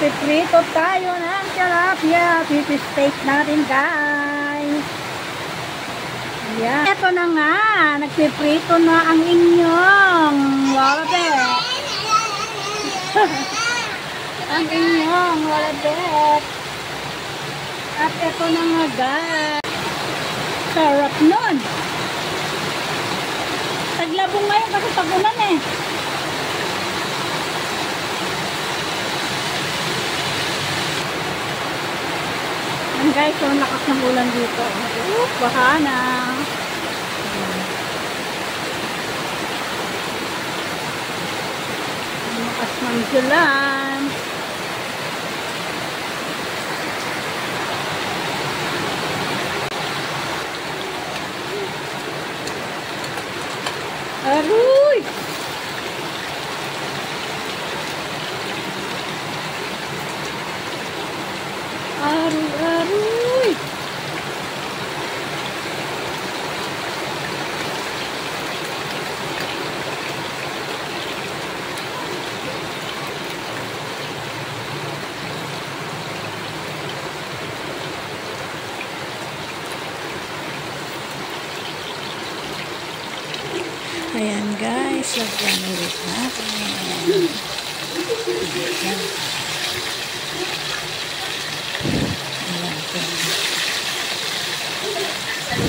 Magpiprito tayo ng tilapia. Pipi-steak natin, guys. Ayan. Ito na nga. Nagpiprito na ang inyong walabet. Ang inyong walabet. At ito na nga, guys. Sarap nun. Taglabong ngayon kasi tagulan eh. Guys, so lakas ng ulan dito. Baha na. Lakas ng ulan. Aruy! Aruy! Ayan guys, lagyan ulit natin. Ayan.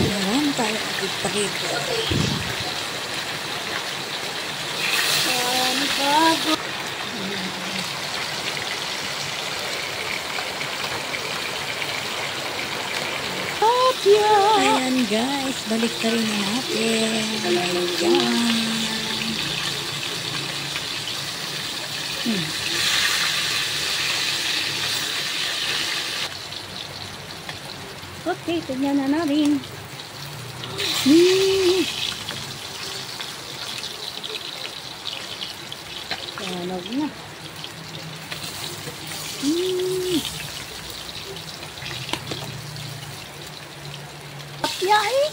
Ayan tayo pagkipagito. Ayan bago. Ayan guys, balik na rin natin. Ayan. Okay, tignan na natin. Tanog na. Tapya eh.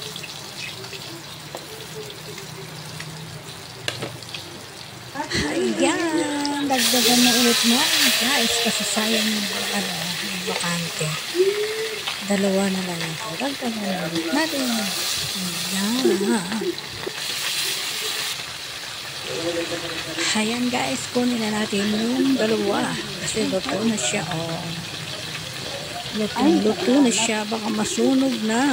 Ayan, dagdagan na ulit mo guys kasi sayang yung bakante. Dalawa na lang ito. Dagdagan na ulit natin. Ayan guys, kunin na natin yung dalawa kasi luto na siya. Oh. Luto na siya, baka masunog na.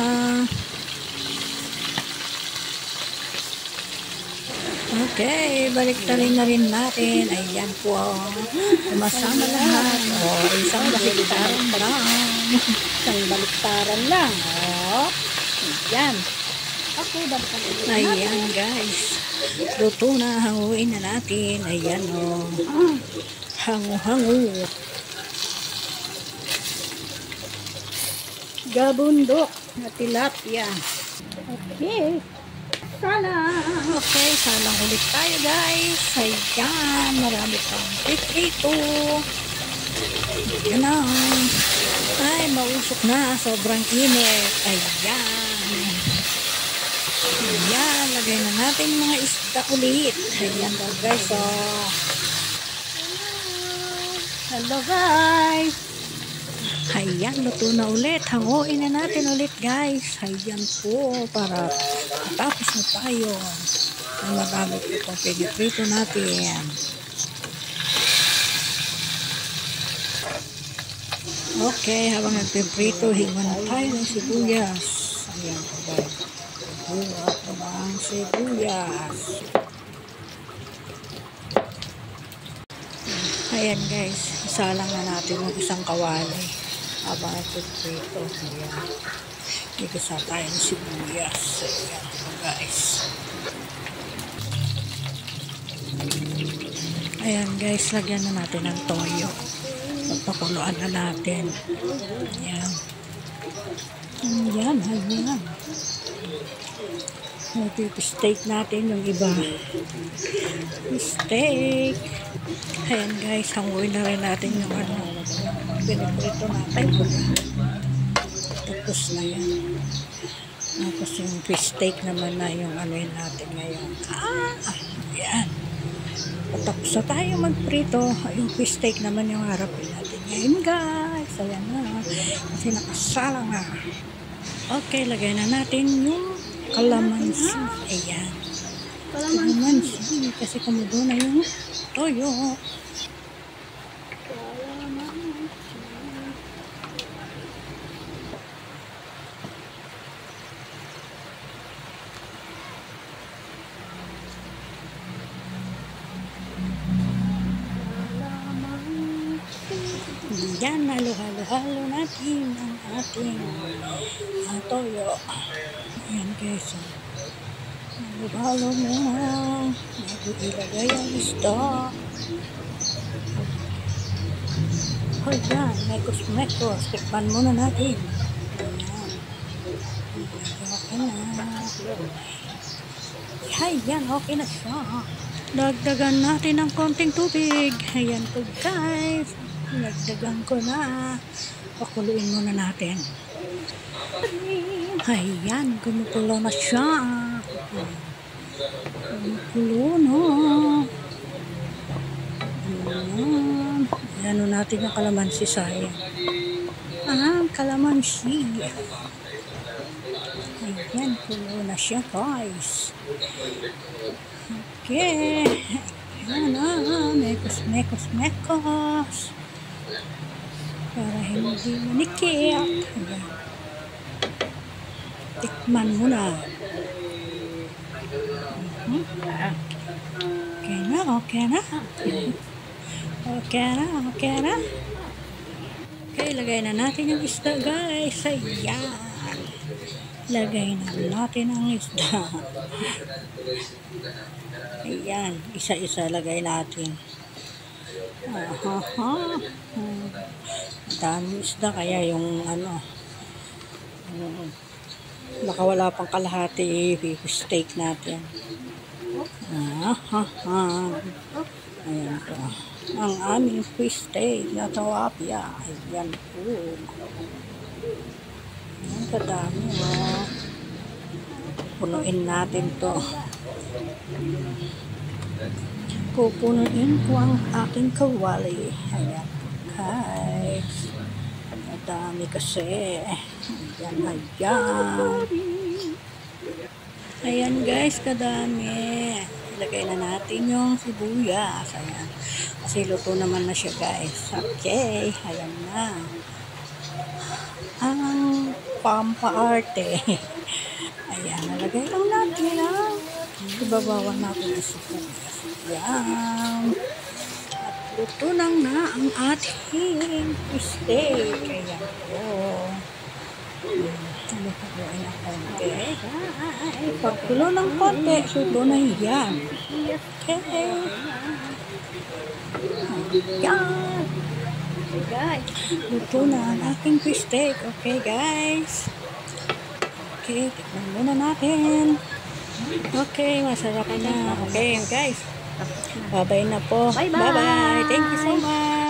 Okay, balik na rin natin. Ayan po. Masama lahat. Oh, isang baliktaran lang. Isang baliktaran lang. Oh, ayan. Okay, ayan guys. Luto na. Hanguin na natin. Ayan o. Oh. Hangu-hangu. Gabundok na tilapia. Okay. Salang. Okay, salang ulit tayo guys. Ayan, marami pang piprito. Ayan na. Ay, mausok na. Sobrang init. Ayan. Ayan, lagay na natin mga isda ulit. Ayan daw guys. Oh. Hello guys. Ayan, luto na ulit. Hanguin na natin ulit guys. Ayan po, para tapos na tayo. Ay magamit itong piniprito natin. Okay, habang nagpiprito, hiwa na tayo ng sibuyas. Ayan po guys. Hiwa po ng sibuyas. Ayan guys, isalang na natin yung isang kawali. Habang nagpiprito. Ayan. Igisa tayo ng sibuyas. Ayan po guys. Ayan guys, lagyan na natin ng toyo. Pagpakuluan na natin. Ayan. Ayan, ayan. Steak natin yung iba. Steak. Ayan guys, hanguin na rin natin yung piniprito natin. Tapos na yan. Tapos yung fish steak naman na yung natin ngayon. Ayan. Tapos na tayo magprito. Yung fish steak naman yung harapin natin ngayon guys. Ayan na. Kasi nakasala na. Okay, lagay na natin yung kalamansi. Ayan. Kalamansi. Kasi kumudo na yung toyo. Yan, halo-halo natin ang ating toyo. Ayan guys. Halo-halo muna. Bago ilagay ang isda. Ayan, mekos-mekos. Tikman muna natin. Ayan, okay na siya. Dagdagan natin ng konting tubig. Ayan po guys. Dagdagan ko na. Pakuluin muna natin. Ayan, kumukulo na siya. Kumukulo na. Ayan. Ayan natin yung kalamansi sayang. Kalamansi. Ayan, kulo na siya guys. Okay. Ayan na. Mekos. Para hindi manikip. Ayan. Tikman mo na. Okay na. Okay, lagay na natin yung isda guys. Ayan. Lagay na natin ang isda. Ayan. Isa-isa lagay natin. Dami isda kaya yung baka wala pang kalahati fish steak natin. Ayan po. Ang aming fish steak na tilapia. Ayan po. Ayan kadami punuin natin to. Pupunuin ko ang aking kawali. Ayan po guys. Madami kasi. Ayan guys, kadami. Ilagay na natin yung sibuyas. Ayan. Kasi luto naman na siya guys. Okay, ayan na. Ang pampaarte. Ayan, nalagay lang natin ibabawan natin yung sibuyas. Ayan. At luto lang na ang ating steak. Ayan po. Haluin ang konti. Pagkulo ng konti, sudo na yan. Okay. Ayan. Luto na ang aking fish steak. Okay guys. Okay, tikman muna natin. Okay, masarap na. Okay guys. Bye-bye na po. Bye-bye. Thank you so much.